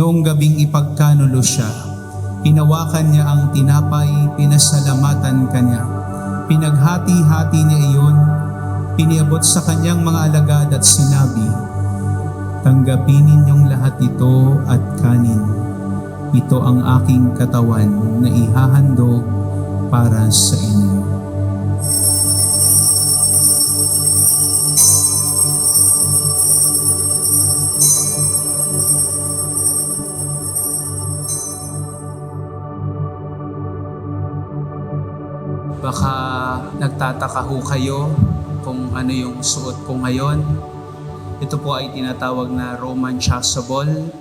Noong gabing ipagkanulo siya, hinawakan niya ang tinapay, pinasalamatan kanya. Pinaghati-hati niya iyon, piniabot sa kanyang mga alagad at sinabi, "Tanggapin ninyong lahat ito at kanin. Ito ang aking katawan na ihahandog para sa inyo." Baka nagtataka ho kayo kung ano yung suot ko ngayon. Ito po ay tinatawag na Roman chasuble.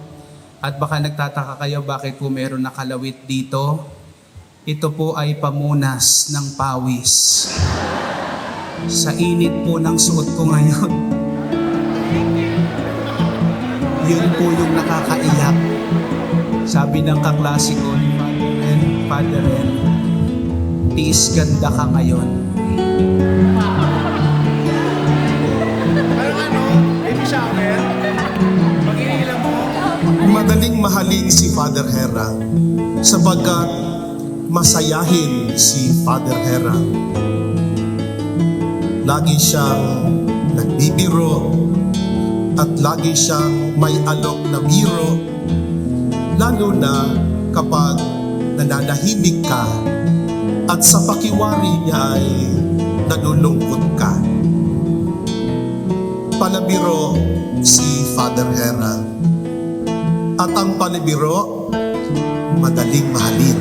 At baka nagtataka kayo bakit po meron nakalawit dito. Ito po ay pamunas ng pawis. Sa init po ng suot ko ngayon. Yun po yung nakakaiyak. Sabi ng kaklase ko, Father Ren, tiis ganda ka ngayon. Baby shower? Pag-iilan mo? Madaling mahalin si Father Herang sapagkat masayahin si Father Herang. Lagi siyang nagbibiro at lagi siyang may alok na biro, lalo na kapag nananahimik ka at sa pakiwari niya ay nalulungkot ka. Palabiro si Father Herang. At ang palibiro, madaling mahalin.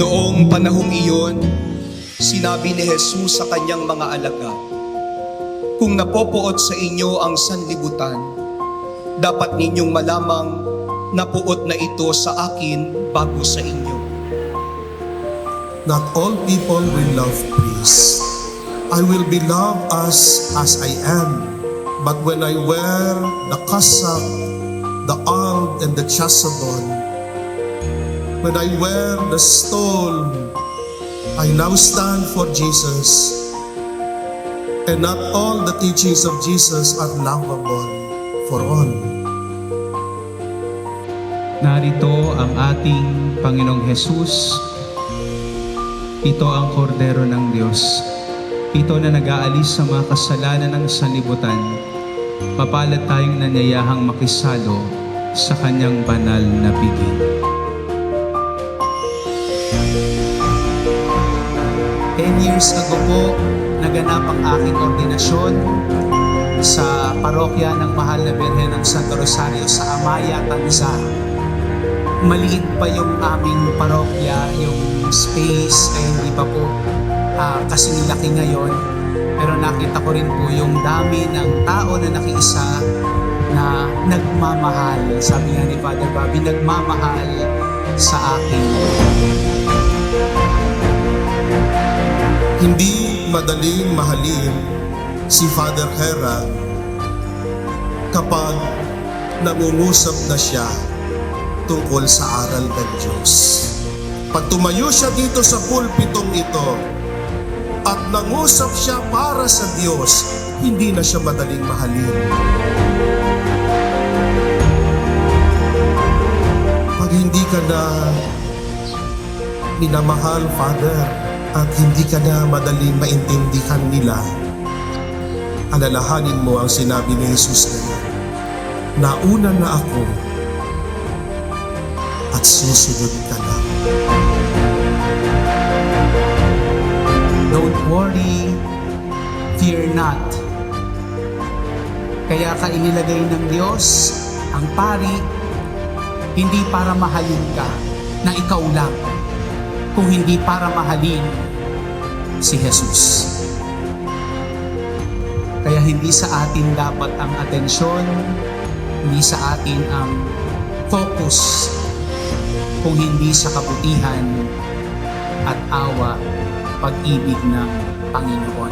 Noong panahong iyon, sinabi ni Jesus sa kanyang mga alagad, "Kung napopuot sa inyo ang sanlibutan, dapat ninyong malamang napuot na ito sa akin bago sa inyo." Not all people will love praise. I will be loved as I am. But when I wear the cassock, the alb, and the chasuble, when I wear the stole, I now stand for Jesus. And not all the teachings of Jesus are lovable for all. Narito ang ating Panginoong Jesus. Ito ang kordero ng Diyos. Ito na nag-aalis sa mga kasalanan ng sanlibutan. Mapalad tayong nanyayahang makisalo sa kanyang banal na piging. Ten years ago po, naganap ang aking ordinasyon sa parokya ng Mahal na Birhen ng Santo Rosario sa Amaya, Tanza. Maliit pa yung aming parokya, yung space ay hindi pa po kasing laki ngayon. Pero nakita ko rin po yung dami ng tao na nakiisa na nagmamahal. Sabi nga ni Father Bobby, nagmamahal sa akin. Hindi madaling mahalin si Father Herang kapag nangungusap na siya tungkol sa aral ng Diyos. Pag tumayo siya dito sa pulpitong ito at nangusap siya para sa Diyos, hindi na siya madaling mahalin. Pag hindi ka na minamahal, Father, at hindi ka na madaling maintindihan nila, alalahanin mo ang sinabi ni Jesus ngayon, "Nauna na ako at susunod ka na." Don't worry, fear not. Kaya ka inilagay ng Diyos ang pari, hindi para mahalin ka na ikaw lang, kung hindi para mahalin si Jesus. Kaya hindi sa atin dapat ang atensyon, hindi sa atin ang focus, kung hindi sa kabutihan at awa, pag-ibig ng Panginoon.